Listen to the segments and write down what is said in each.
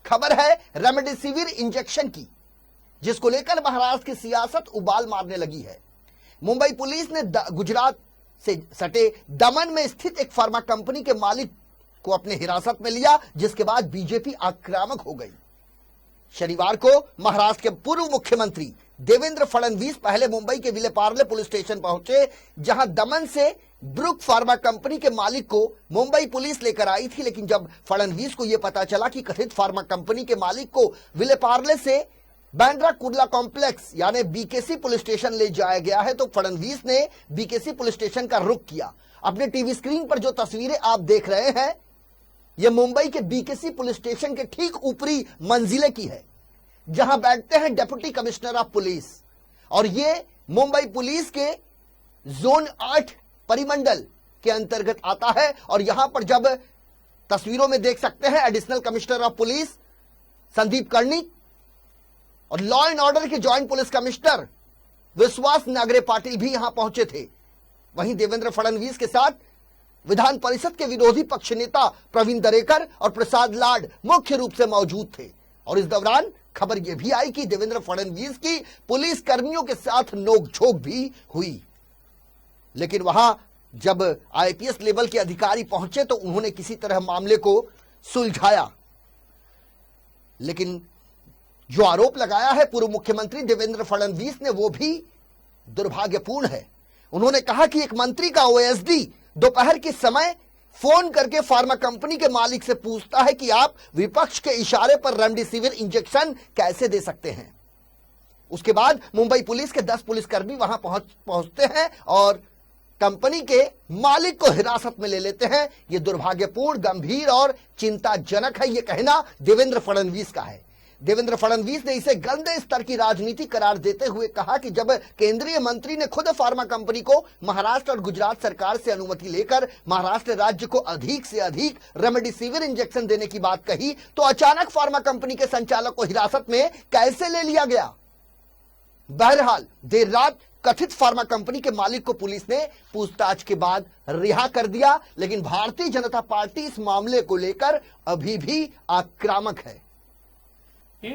खबर है remdesivir injection की, जिसको लेकर महाराष्ट्र की सियासत उबाल मारने लगी है। मुंबई पुलिस ने गुजरात से सटे दमन में स्थित एक फार्मा कंपनी के मालिक को अपने हिरासत में लिया, जिसके बाद बीजेपी आक्रामक हो गई। शनिवार को महाराष्ट्र के पूर्व मुख्यमंत्री देवेंद्र फडणवीस पहले मुंबई के विलेपार्ले पुलिस स्टेशन पहुंचे, जहां दमन से ब्रुक फार्मा कंपनी के मालिक को मुंबई पुलिस लेकर आई थी। लेकिन जब फडणवीस को यह पता चला कि कथित फार्मा कंपनी के मालिक को विलेपार्ले से बांद्रा कुर्ला कॉम्प्लेक्स यानी बीकेसी पुलिस स्टेशन ले जाया गया है, तो फडणवीस ने बीकेसी पुलिस स्टेशन का रुख किया। अपने टीवी स्क्रीन पर जो तस्वीरें आप देख रहे हैं, यह मुंबई के बीकेसी पुलिस स्टेशन के ठीक ऊपरी मंजिले की है, जहां बैठते हैं डिप्टी कमिश्नर ऑफ पुलिस। और यह मुंबई पुलिस के जोन 8 परिमंडल के अंतर्गत आता है। और यहां पर जब तस्वीरों में देख सकते हैं, additional commissioner of police Sandeep Karnik और लॉ एंड ऑर्डर के ज्वाइंट पुलिस कमिश्नर विश्वास नागरे पाटिल भी यहां पहुंचे थे। वहीं देवेंद्र फडणवीस के साथ विधान परिषद के विरोधी पक्ष नेता प्रवीण दरेकर और प्रसाद लाड मुख्य रूप से मौजूद थे। और इस दौरान खबर यह भी आई कि देवेंद्र फडणवीस की पुलिस कर्मियों के साथ नोकझोंक भी हुई। लेकिन वहां जब आईपीएस लेवल के अधिकारी पहुंचे तो उन्होंने किसी तरह मामले को सुलझाया। लेकिन जो आरोप लगाया है पूर्व मुख्यमंत्री देवेंद्र फडणवीस ने, वो भी दुर्भाग्यपूर्ण है। उन्होंने कहा कि एक मंत्री का ओएसडी दोपहर के समय फोन करके फार्मा कंपनी के मालिक से पूछता है कि आप विपक्ष के इशारे पर रेमडेसिविर इंजेक्शन कैसे दे सकते हैं। उसके बाद मुंबई पुलिस के 10 पुलिसकर्मी वहां पहुंचते हैं और कंपनी के मालिक को हिरासत में ले लेते हैं। यह दुर्भाग्यपूर्ण, गंभीर और चिंताजनक है, यह कहना देवेंद्र फडणवीस का है। देवेंद्र फडणवीस ने इसे गंदे स्तर की राजनीति करार देते हुए कहा कि जब केंद्रीय मंत्री ने खुद फार्मा कंपनी को महाराष्ट्र और गुजरात सरकार से अनुमति लेकर महाराष्ट्र राज्य को अधिक से अधिक रेमडेसिविर इंजेक्शन देने की बात कही, तो अचानक फार्मा कंपनी के संचालक को हिरासत में कैसे ले लिया गया। बहरहाल देर रात कथित फार्मा कंपनी के मालिक को पुलिस ने पूछताछ के बाद रिहा कर दिया। लेकिन भारतीय जनता पार्टी इस मामले को लेकर अभी भी आक्रामक है। कि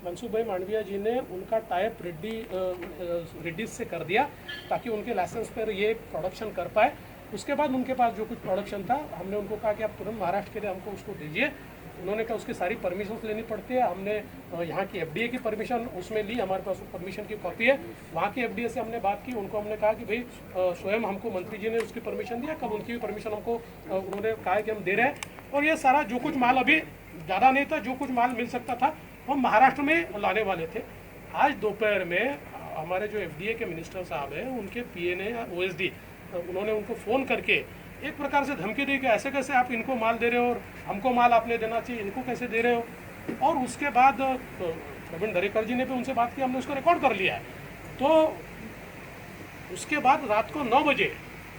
मनसुख भाई मांडविया जी ने उनका टाइप रेड्डी से कर दिया ताकि उनके लाइसेंस पर ये प्रोडक्शन कर पाए। उसके बाद उनके पास जो कुछ प्रोडक्शन था, हमने उनको कहा कि आप तुरंत महाराष्ट्र के लिए हमको उसको दीजिए। उन्होंने कहा उसकी सारी परमिशन लेनी पड़ती है। हमने यहाँ की एफडीए की परमिशन उसमें ली, हमारे पास परमिशन की कॉपी है। वहाँ की एफडीए से हमने बात की, उनको हमने कहा कि भाई स्वयं हमको मंत्री जी ने उसकी परमिशन दिया, कल उनकी भी परमिशन हमको उन्होंने कहा कि हम दे रहे हैं। और ये सारा जो कुछ माल, अभी ज़्यादा नहीं था, जो कुछ माल मिल सकता था हम महाराष्ट्र में लाने वाले थे। आज दोपहर में हमारे जो एफडीए के मिनिस्टर साहब हैं, उनके पीए ने ओएसडी, उन्होंने उनको फ़ोन करके एक प्रकार से धमकी दी कि ऐसे कैसे आप इनको माल दे रहे हो और हमको माल आपने देना चाहिए, इनको कैसे दे रहे हो। और उसके बाद प्रवीण दरेकर जी ने भी उनसे बात की, हमने उसको रिकॉर्ड कर लिया है। तो उसके बाद रात को 9 बजे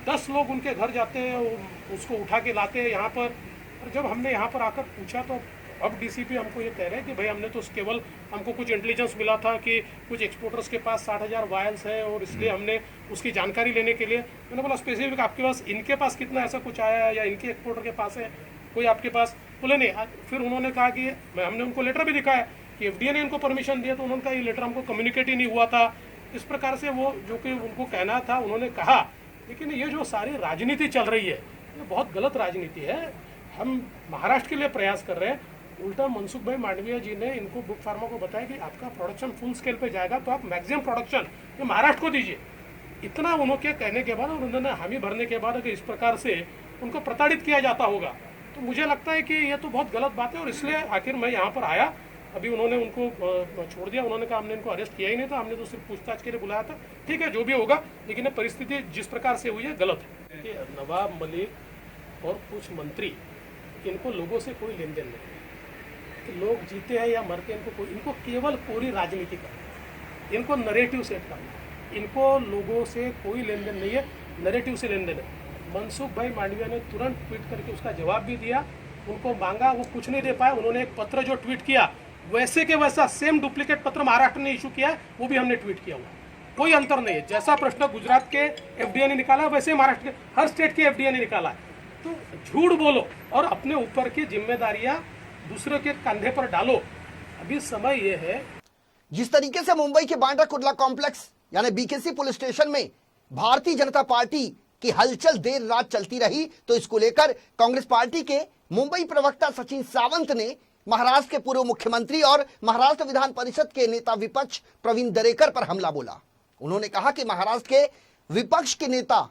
10 लोग उनके घर जाते हैं, उसको उठा के लाते हैं यहाँ पर। और जब हमने यहाँ पर आकर पूछा तो अब डीसीपी हमको ये कह रहे हैं कि भाई हमने तो केवल, हमको कुछ इंटेलिजेंस मिला था कि कुछ एक्सपोर्टर्स के पास 60,000 वायल्स है और इसलिए हमने उसकी जानकारी लेने के लिए, मैंने बोला स्पेसिफिक आपके पास, इनके पास कितना ऐसा कुछ आया है या इनके एक्सपोर्टर के पास है कोई आपके पास? बोले नहीं। फिर उन्होंने कहा कि हमने उनको लेटर भी दिखाया कि एफडीए ने इनको परमिशन दिया, तो उन्होंने कहा ये लेटर हमको कम्युनिकेट ही नहीं हुआ था। इस प्रकार से वो जो कि उनको कहना था उन्होंने कहा। लेकिन ये जो सारी राजनीति चल रही है, ये बहुत गलत राजनीति है। हम महाराष्ट्र के लिए प्रयास कर रहे हैं, उल्टा मनसुख भाई मांडविया जी ने इनको बुक फार्मा को बताया कि आपका प्रोडक्शन फुल स्केल पे जाएगा तो आप मैक्सिमम प्रोडक्शन ये महाराष्ट्र को दीजिए। इतना उन्होंने कहने के बाद और उन्होंने हामी भरने के बाद अगर इस प्रकार से उनको प्रताड़ित किया जाता होगा तो मुझे लगता है कि ये तो बहुत गलत बात है। और इसलिए आखिर मैं यहाँ पर आया। अभी उन्होंने उनको छोड़ दिया, उन्होंने कहा हमने इनको अरेस्ट किया ही नहीं था, हमने तो सिर्फ पूछताछ के लिए बुलाया था। ठीक है, जो भी होगा, लेकिन परिस्थिति जिस प्रकार से हुई है गलत है। कि नवाब मलिक और कुछ मंत्री, इनको लोगों से कोई लेन देन नहीं, कि लोग जीते हैं या मरते हैं, इनको केवल पूरी राजनीति करना, इनको नरेटिव सेट करना, इनको लोगों से कोई लेन देन नहीं है, नरेटिव से लेन देन है। मनसुख भाई मांडविया ने तुरंत ट्वीट करके उसका जवाब भी दिया। उनको मांगा, वो कुछ नहीं दे पाए। उन्होंने एक पत्र जो ट्वीट किया वैसे के वैसा सेम डुप्लीकेट पत्र महाराष्ट्र ने इशू किया है, वो भी हमने ट्वीट किया हुआ। कोई अंतर नहीं है। जैसा प्रश्न गुजरात के एफडीए ने निकाला वैसे महाराष्ट्र के हर स्टेट के एफडीए ने निकाला है। तो झूठ बोलो और अपने ऊपर की जिम्मेदारियां दूसरे के कंधे पर डालो। अभी समय ये है। जिस तरीके से मुंबई के बांद्रा कुर्ला कॉम्प्लेक्स यानी बीकेसी पुलिस स्टेशन में भारतीय जनता पार्टी की हलचल देर रात चलती रही, तो इसको लेकर कांग्रेस पार्टी के मुंबई प्रवक्ता सचिन सावंत ने महाराष्ट्र के पूर्व मुख्यमंत्री और महाराष्ट्र विधान परिषद के नेता विपक्ष प्रवीण दरेकर पर हमला बोला। उन्होंने कहा कि महाराष्ट्र के विपक्ष के नेता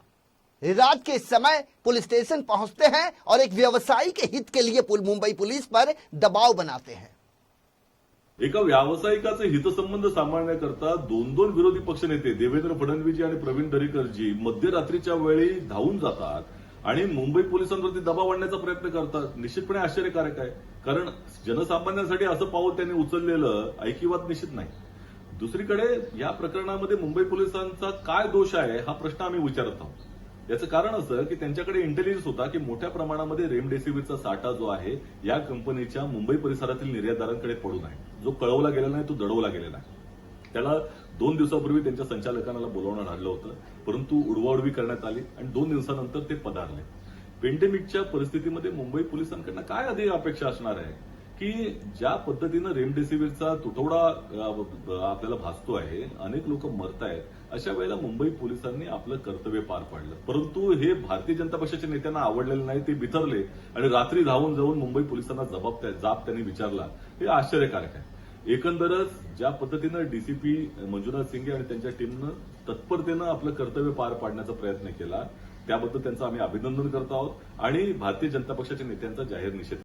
रात के समय पुलिस स्टेशन पहुंचते हैं और एक व्यवसायी के हित के लिए मुंबई पुलिस पर दबाव बनाते हैं। एका व्यावसायिकाचे हितसंबंध सांभाळण्याकरता दोन दोन विरोधी पक्षनेते देवेंद्र फडणवीसजी आणि प्रवीण दरेकरजी मध्यरात्रीच्या वेळी धावून जातात आणि मुंबई पोलिसांवरती दबाव आणण्याचा प्रयत्न करतात। निश्चितपणे आश्चर्यकारक आहे, कारण जनसामान्यांसाठी असं पाऊल त्यांनी उचललेलं ऐकिवात निश्चित नाही। दुसरीकडे या प्रकरणामध्ये मुंबई पोलिसांचा काय दोष आहे हा प्रश्न आम्ही विचारत आहोत। याचं कारण असं की त्यांच्याकडे इंटेलिजन्स होता की मोठ्या प्रमाणामध्ये रेमडेसिवीरचा साठा जो आहे या कंपनीच्या मुंबई परिसरातील निर्यातदारांकडे पडून आहे, जो कळवला गेला नाही तो दडवला गेलेला आहे। त्याला 2 दिवसापूर्वी त्यांच्या संचालकांना बोलावण्यात आलं होतं, परंतु उडवाउडवी करण्यात आली आणि 2 दिवसानंतर ते पदारले। पेंडेमिकच्या परिस्थितीमध्ये मुंबई पोलिसांकडनं काय अधिक अपेक्षा असणार आहे की ज्या पद्धतीनं रेमडेसिवीरचा तुटवडा आपल्याला भासतो आहे, अनेक लोक मरत आहेत, अशा वेळेला मुंबई पोलिसांनी आपलं कर्तव्य पार पाडलं, परंतु हे भारतीय जनता पक्षाच्या नेत्यांना आवडलेलं नाही। ते बिथरले आणि रात्री धावून जाऊन मुंबई पोलिसांना जाब त्यांनी विचारला, हे आश्चर्यकारक आहे। एकंदरच ज्या पद्धतीनं डीसीपी मंजुनाथ सिंगे आणि त्यांच्या टीमनं तत्परतेनं आपलं कर्तव्य पार पाडण्याचा प्रयत्न केला, त्याबद्दल त्यांचं आम्ही अभिनंदन करत आहोत आणि भारतीय जनता पक्षाच्या नेत्यांचा जाहीर निषेध